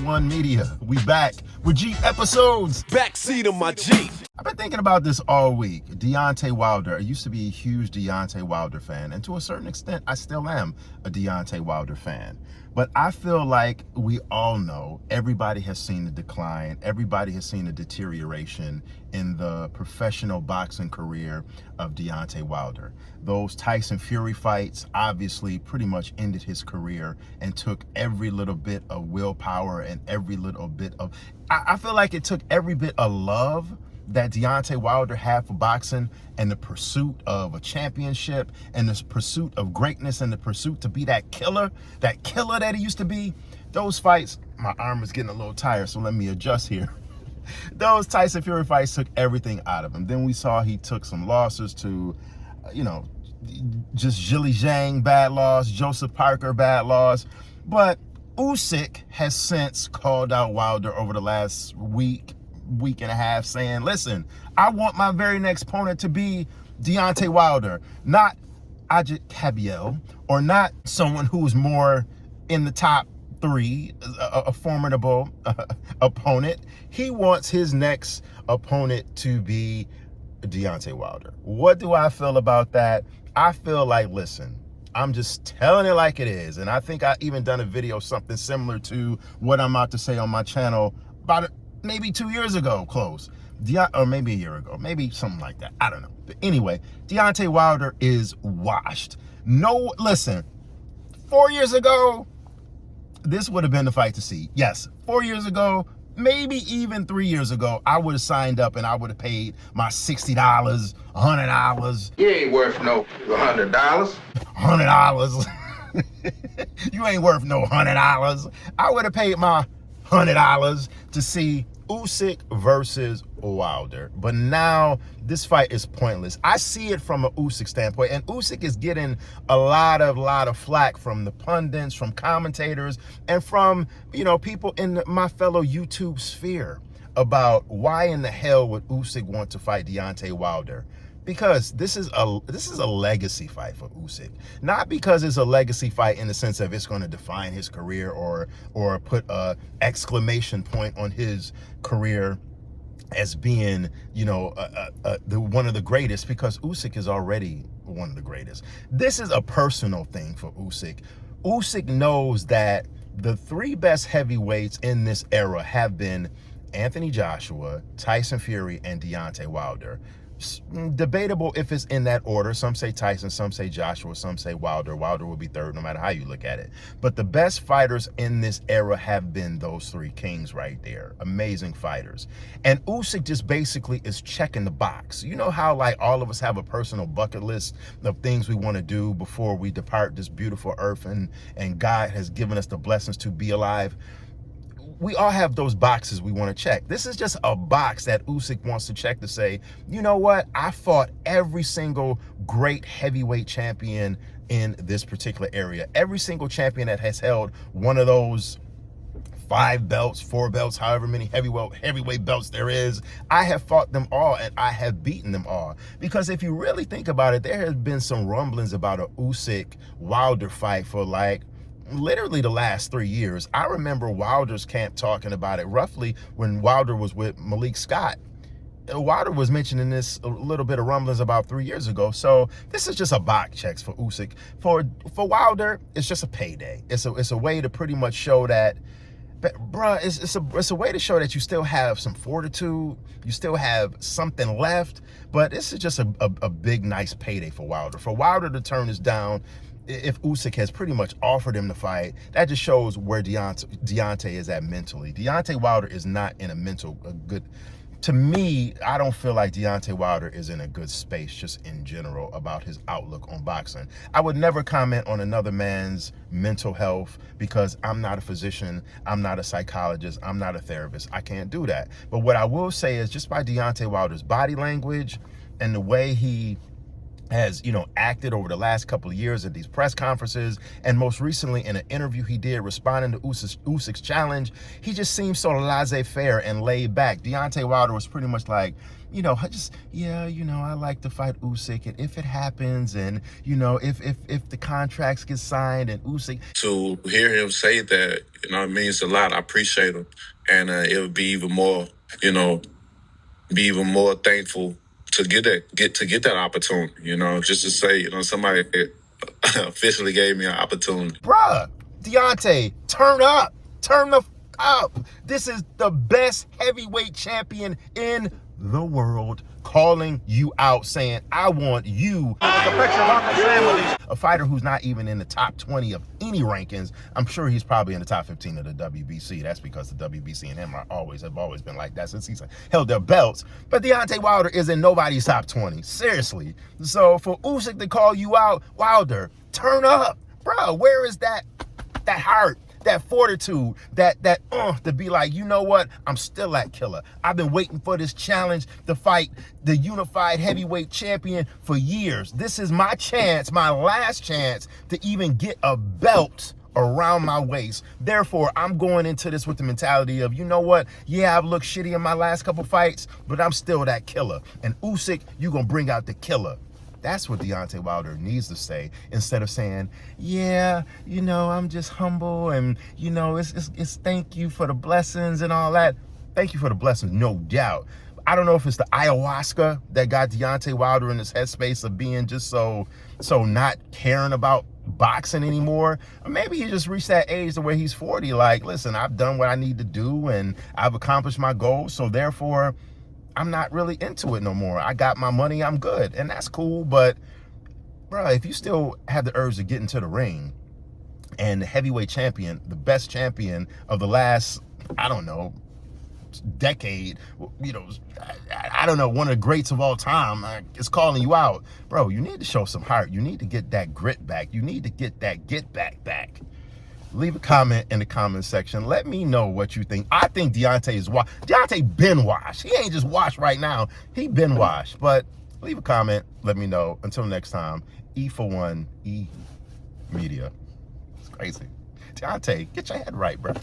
One Media. We back with Jeep episodes. Backseat of my Jeep. I've been thinking about this all week. Deontay Wilder. I used to be a huge Deontay Wilder fan, and to a certain extent, I still am a Deontay Wilder fan. But I feel like we all know, everybody has seen the decline, everybody has seen the deterioration in the professional boxing career of Deontay Wilder. Those Tyson Fury fights obviously pretty much ended his career and took every little bit of willpower and every little bit of, I feel like it took every bit of love that Deontay Wilder had for boxing and the pursuit of a championship and this pursuit of greatness and the pursuit to be that killer that he used to be. Those fights, my arm is getting a little tired, so let me adjust here. Those Tyson Fury fights took everything out of him. Then we saw he took some losses to, just Zhilei Zhang, bad loss, Joseph Parker, bad loss. But Usyk has since called out Wilder over the last week and a half, saying, listen, I want my very next opponent to be Deontay Wilder, not Ajit Kabiel, or not someone who's more in the top three, a formidable opponent. He wants his next opponent to be Deontay Wilder. What do I feel about that? I feel like, listen, I'm just telling it like it is. And I think I even done a video, something similar to what I'm about to say on my channel about maybe 2 years ago, close. Or maybe a year ago, maybe something like that. I don't know. But anyway, Deontay Wilder is washed. No, listen, 4 years ago, this would have been the fight to see. Yes, 4 years ago, maybe even 3 years ago, I would have signed up and I would have paid my $60, $100. You ain't worth no $100. $100. You ain't worth no $100. I would have paid my $100 to see Usyk versus Wilder. But now this fight is pointless. I see it from an Usyk standpoint, and Usyk is getting a lot of flack from the pundits, from commentators, and from, people in my fellow YouTube sphere about why in the hell would Usyk want to fight Deontay Wilder. Because this is a legacy fight for Usyk. Not because it's a legacy fight in the sense of it's going to define his career or put a exclamation point on his career as being, one of the greatest, because Usyk is already one of the greatest. This is a personal thing for Usyk. Usyk knows that the three best heavyweights in this era have been Anthony Joshua, Tyson Fury, and Deontay Wilder. Debatable if it's in that order. Some say Tyson, some say Joshua, some say Wilder. Wilder will be third no matter how you look at it. But the best fighters in this era have been those three kings right there. Amazing fighters. And Usyk just basically is checking the box. You know how like all of us have a personal bucket list of things we want to do before we depart this beautiful earth and God has given us the blessings to be alive? We all have those boxes we want to check. This is just a box that Usyk wants to check to say, you know what? I fought every single great heavyweight champion in this particular area. Every single champion that has held one of those 5 belts, 4 belts, however many heavyweight belts there is, I have fought them all and I have beaten them all. Because if you really think about it, there has been some rumblings about a Usyk-Wilder fight for like literally the last 3 years. I remember Wilder's camp talking about it roughly when Wilder was with Malik Scott. Wilder was mentioning this a little bit of rumblings about 3 years ago. So this is just a box checks for Usyk. For Wilder, it's just a payday. It's a way to pretty much show that, bruh, it's a way to show that you still have some fortitude, you still have something left. But this is just a big, nice payday for Wilder. For Wilder to turn this down, if Usyk has pretty much offered him the fight, that just shows where Deontay is at mentally. Deontay Wilder is not in a good, to me, I don't feel like Deontay Wilder is in a good space just in general about his outlook on boxing. I would never comment on another man's mental health because I'm not a physician, I'm not a psychologist, I'm not a therapist. I can't do that. But what I will say is just by Deontay Wilder's body language and the way he has, acted over the last couple of years at these press conferences, and most recently in an interview he did responding to Usyk's challenge. He just seems so laissez-faire and laid back. Deontay Wilder was pretty much like, I like to fight Usyk, and if it happens, and if the contracts get signed and Usyk. To hear him say that, it means a lot. I appreciate him, and it would be even more, thankful to get that opportunity. Just to say, somebody officially gave me an opportunity. Bruh, Deontay, turn up, turn the up. This is the best heavyweight champion in the world calling you out, saying, I want you. A fighter who's not even in the top 20 of any rankings. I'm sure he's probably in the top 15 of the WBC. That's because the WBC and him have always been like that since he's held their belts. But Deontay Wilder is in nobody's top 20. Seriously. So for Usyk to call you out, Wilder, turn up. Bro, where is that heart? That fortitude, to be like, you know what? I'm still that killer. I've been waiting for this challenge to fight the unified heavyweight champion for years. This is my chance, my last chance to even get a belt around my waist. Therefore, I'm going into this with the mentality of, you know what? Yeah, I've looked shitty in my last couple fights, but I'm still that killer. And Usyk, you gonna bring out the killer. That's what Deontay Wilder needs to say, instead of saying, yeah, I'm just humble, and, it's thank you for the blessings and all that. Thank you for the blessings, no doubt. I don't know if it's the ayahuasca that got Deontay Wilder in this headspace of being just so not caring about boxing anymore. Or maybe he just reached that age to where he's 40, like, listen, I've done what I need to do, and I've accomplished my goals, so therefore, I'm not really into it no more. I got my money, I'm good. And that's cool, but bro, if you still have the urge to get into the ring, and the heavyweight champion, the best champion of the last, I don't know, decade, I don't know, one of the greats of all time is calling you out, bro, you need to show some heart. You need to get that grit back. You need to get that get back. Leave a comment in the comment section. Let me know what you think. I think Deontay is washed. Deontay been washed. He ain't just washed right now. He been washed. But leave a comment. Let me know. Until next time, E for one, E Media. It's crazy. Deontay, get your head right, bro.